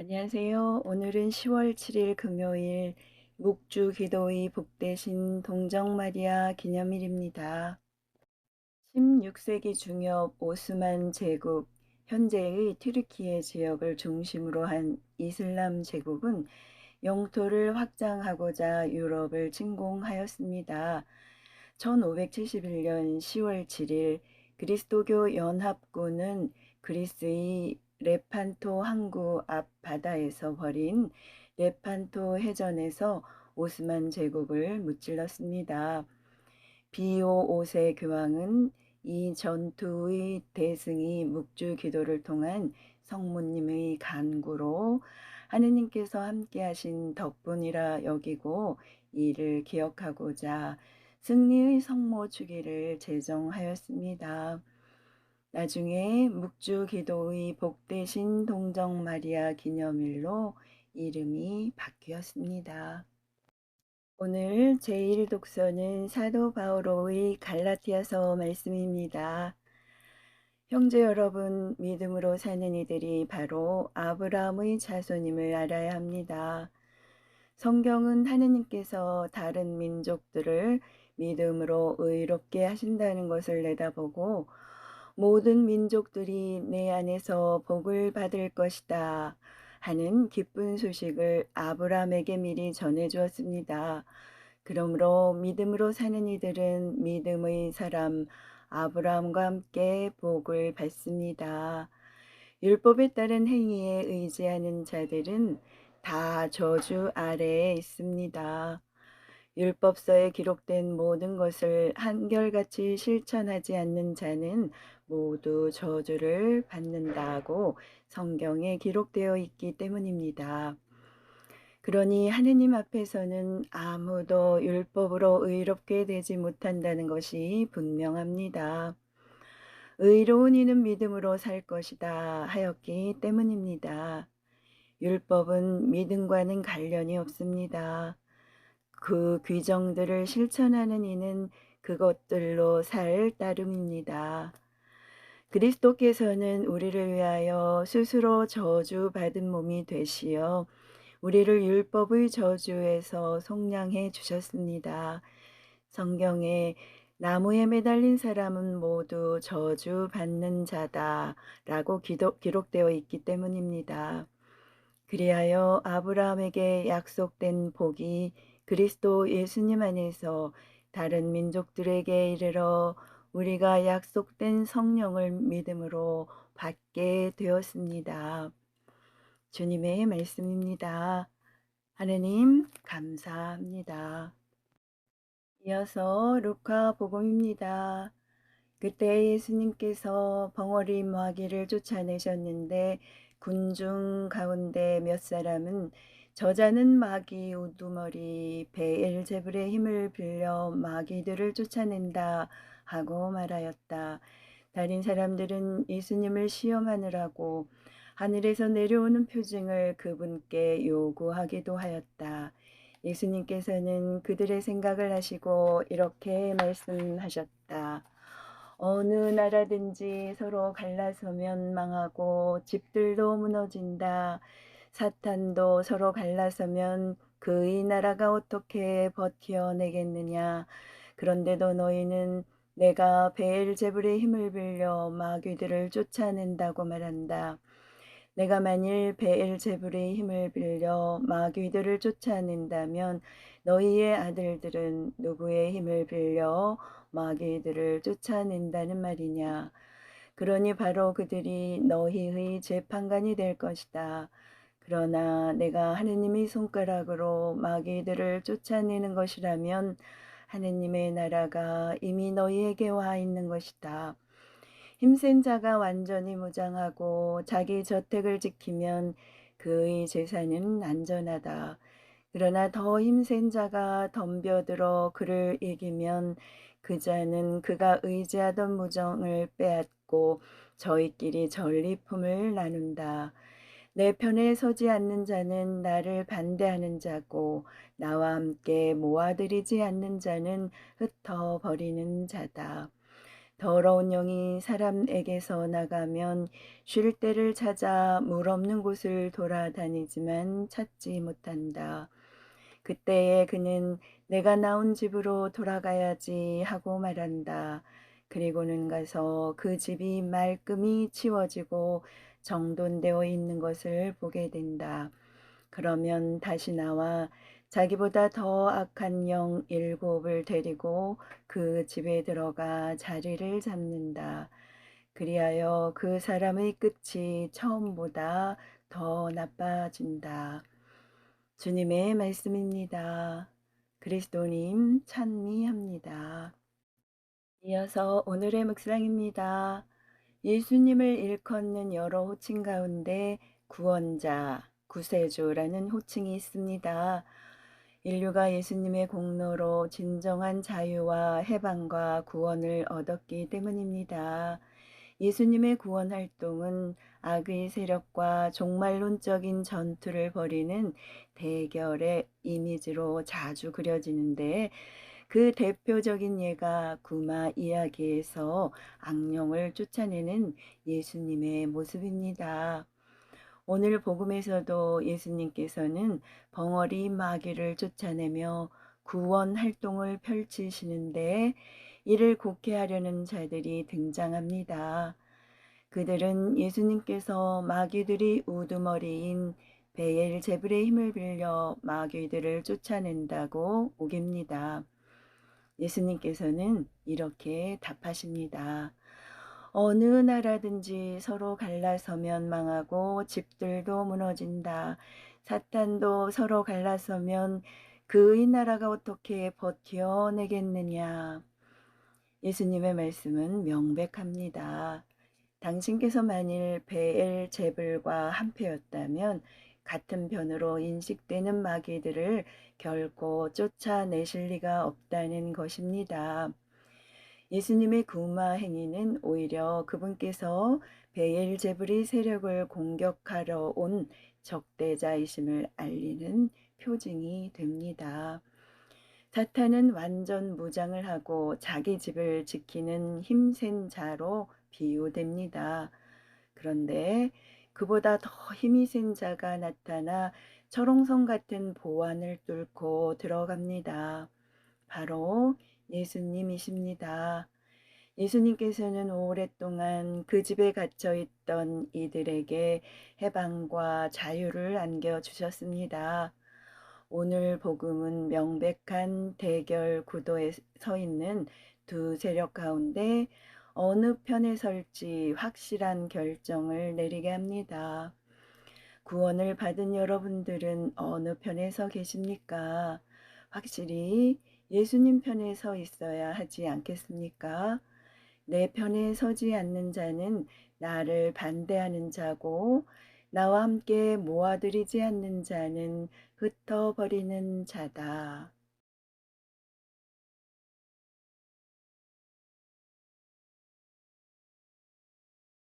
안녕하세요. 오늘은 10월 7일 금요일 묵주 기도의 복되신 동정마리아 기념일입니다. 16세기 중엽 오스만 제국, 현재의 튀르키예 지역을 중심으로 한 이슬람 제국은 영토를 확장하고자 유럽을 침공하였습니다. 1571년 10월 7일 그리스도교 연합군은 그리스의 레판토 항구 앞 바다에서 벌인 레판토 해전에서 오스만 제국을 무찔렀습니다. 비오 5세 교황은 이 전투의 대승이 묵주 기도를 통한 성모님의 간구로 하느님께서 함께하신 덕분이라 여기고 이를 기억하고자 승리의 성모 주기를 제정하였습니다. 나중에 묵주 기도의 복되신 동정 마리아 기념일로 이름이 바뀌었습니다. 오늘 제1 독서는 사도 바오로의 갈라티아서 말씀입니다. 형제 여러분, 믿음으로 사는 이들이 바로 아브라함의 자손임을 알아야 합니다. 성경은 하느님께서 다른 민족들을 믿음으로 의롭게 하신다는 것을 내다보고 모든 민족들이 내 안에서 복을 받을 것이다 하는 기쁜 소식을 아브라함에게 미리 전해 주었습니다. 그러므로 믿음으로 사는 이들은 믿음의 사람 아브라함과 함께 복을 받습니다. 율법에 따른 행위에 의지하는 자들은 다 저주 아래에 있습니다. 율법서에 기록된 모든 것을 한결같이 실천하지 않는 자는 모두 저주를 받는다고 성경에 기록되어 있기 때문입니다. 그러니 하느님 앞에서는 아무도 율법으로 의롭게 되지 못한다는 것이 분명합니다. 의로운 이는 믿음으로 살 것이다 하였기 때문입니다. 율법은 믿음과는 관련이 없습니다. 그 규정들을 실천하는 이는 그것들로 살 따름입니다. 그리스도께서는 우리를 위하여 스스로 저주받은 몸이 되시어 우리를 율법의 저주에서 속량해 주셨습니다. 성경에 나무에 매달린 사람은 모두 저주받는 자다라고 기록되어 있기 때문입니다. 그리하여 아브라함에게 약속된 복이 그리스도 예수님 안에서 다른 민족들에게 이르러 우리가 약속된 성령을 믿음으로 받게 되었습니다. 주님의 말씀입니다. 하느님 감사합니다. 이어서 루카 복음입니다. 그때 예수님께서 벙어리 마귀를 쫓아내셨는데 군중 가운데 몇 사람은 저자는 마귀 우두머리 베엘제불의 힘을 빌려 마귀들을 쫓아낸다 하고 말하였다. 다른 사람들은 예수님을 시험하느라고 하늘에서 내려오는 표징을 그분께 요구하기도 하였다. 예수님께서는 그들의 생각을 하시고 이렇게 말씀하셨다. 어느 나라든지 서로 갈라서면 망하고 집들도 무너진다. 사탄도 서로 갈라서면 그의 나라가 어떻게 버텨내겠느냐. 그런데도 너희는 내가 베엘제불의 힘을 빌려 마귀들을 쫓아낸다고 말한다. 내가 만일 베엘제불의 힘을 빌려 마귀들을 쫓아낸다면 너희의 아들들은 누구의 힘을 빌려 마귀들을 쫓아낸다는 말이냐. 그러니 바로 그들이 너희의 재판관이 될 것이다. 그러나 내가 하느님의 손가락으로 마귀들을 쫓아내는 것이라면 하느님의 나라가 이미 너희에게 와 있는 것이다. 힘센 자가 완전히 무장하고 자기 저택을 지키면 그의 재산은 안전하다. 그러나 더 힘센 자가 덤벼들어 그를 이기면 그 자는 그가 의지하던 무정을 빼앗고 저희끼리 전리품을 나눈다. 내 편에 서지 않는 자는 나를 반대하는 자고 나와 함께 모아들이지 않는 자는 흩어버리는 자다. 더러운 영이 사람에게서 나가면 쉴 때를 찾아 물 없는 곳을 돌아다니지만 찾지 못한다. 그때에 그는 내가 나온 집으로 돌아가야지 하고 말한다. 그리고는 가서 그 집이 말끔히 치워지고 정돈되어 있는 것을 보게 된다. 그러면 다시 나와 자기보다 더 악한 영 일곱을 데리고 그 집에 들어가 자리를 잡는다. 그리하여 그 사람의 끝이 처음보다 더 나빠진다. 주님의 말씀입니다. 그리스도님 찬미합니다. 이어서 오늘의 묵상입니다. 예수님을 일컫는 여러 호칭 가운데 구원자, 구세주라는 호칭이 있습니다. 인류가 예수님의 공로로 진정한 자유와 해방과 구원을 얻었기 때문입니다. 예수님의 구원 활동은 악의 세력과 종말론적인 전투를 벌이는 대결의 이미지로 자주 그려지는데 그 대표적인 예가 구마 이야기에서 악령을 쫓아내는 예수님의 모습입니다. 오늘 복음에서도 예수님께서는 벙어리 마귀를 쫓아내며 구원 활동을 펼치시는데 이를 곡해하려는 자들이 등장합니다. 그들은 예수님께서 마귀들이 우두머리인 베엘제불의 힘을 빌려 마귀들을 쫓아낸다고 우깁니다. 예수님께서는 이렇게 답하십니다. 어느 나라든지 서로 갈라서면 망하고 집들도 무너진다. 사탄도 서로 갈라서면 그의 나라가 어떻게 버텨내겠느냐. 예수님의 말씀은 명백합니다. 당신께서 만일 베엘제불과 한패였다면 같은 편으로 인식되는 마귀들을 결코 쫓아내실 리가 없다는 것입니다. 예수님의 구마 행위는 오히려 그분께서 베엘제불의 세력을 공격하러 온 적대자이심을 알리는 표징이 됩니다. 사탄은 완전 무장을 하고 자기 집을 지키는 힘센 자로 비유됩니다. 그런데 그보다 더 힘이 센 자가 나타나 철옹성 같은 보안을 뚫고 들어갑니다. 바로 예수님이십니다. 예수님께서는 오랫동안 그 집에 갇혀 있던 이들에게 해방과 자유를 안겨주셨습니다. 오늘 복음은 명백한 대결 구도에 서 있는 두 세력 가운데 어느 편에 설지 확실한 결정을 내리게 합니다. 구원을 받은 여러분들은 어느 편에 서 계십니까? 확실히 예수님 편에 서 있어야 하지 않겠습니까? 내 편에 서지 않는 자는 나를 반대하는 자고 나와 함께 모아들이지 않는 자는 흩어버리는 자다.